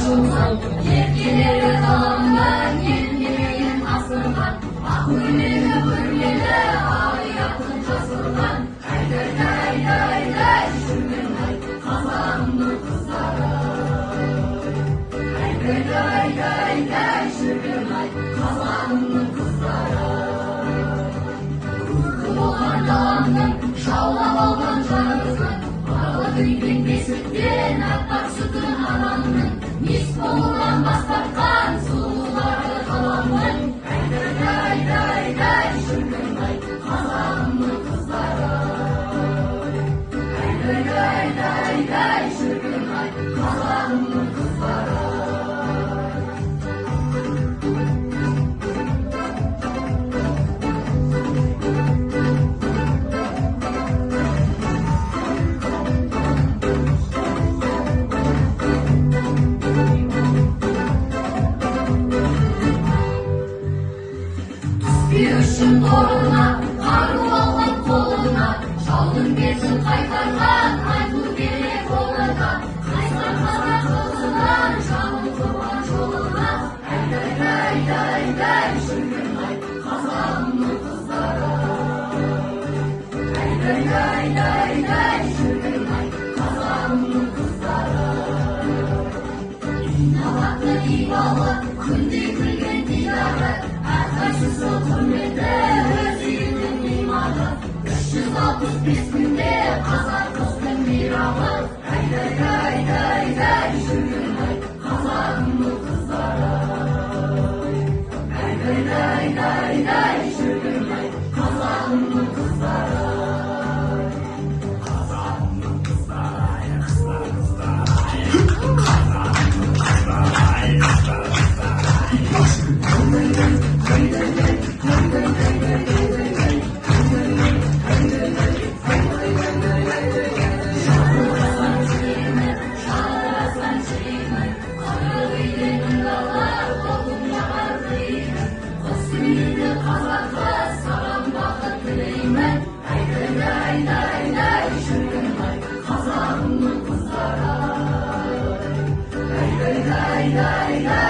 ашылған, еркелері қаланған, елмерейін асырған, ақ көйлегі бөлмелі, аяқын жасырған, әй-дай-дай-дай жүрген ай, қазағымның қыздары. Әй-дай-дай-дай жүрген ай, қазағымның қыздары. Көркі болған даламның, жаулап алған жаңызын, барлық үйдің бесіктен аппақ сүтін анамның, мес болудан бас тартқан сұлулары қаламның. Әй-дай-дай-дай жүрген ай, қазағымның қыздары. Әй-дай-дай-дай жүрген ай, қазағымның қыздары. Үшін торына, қару алған қолына, жалдың бесін қайтарған, айту керек оларға. Қайсар қазақ қызынан, жанын құрған жолына, әй-дай-дай-дай жүрген ай, қазағымның қыздары. Әй-дай-дай-дай жүрген ай, қазағымның қыздары. Инабатты ибалы, күнде күлген дидары, әрқайсысы құрметті өз үйінің мейманы. 365 күнде қазақ қыздың мейрамы. Әй-дай-дай-дай жүрген ай, қазағымның қыздары. Әй-дай-дай-дай жүрген ай, қазағымның қыздары. Қазағымның қыздары, ай, қыздар, қыздар, ай, қазағымның қыздары, ай, қыздар, қыздар, ай. Дай-дай-дай-дай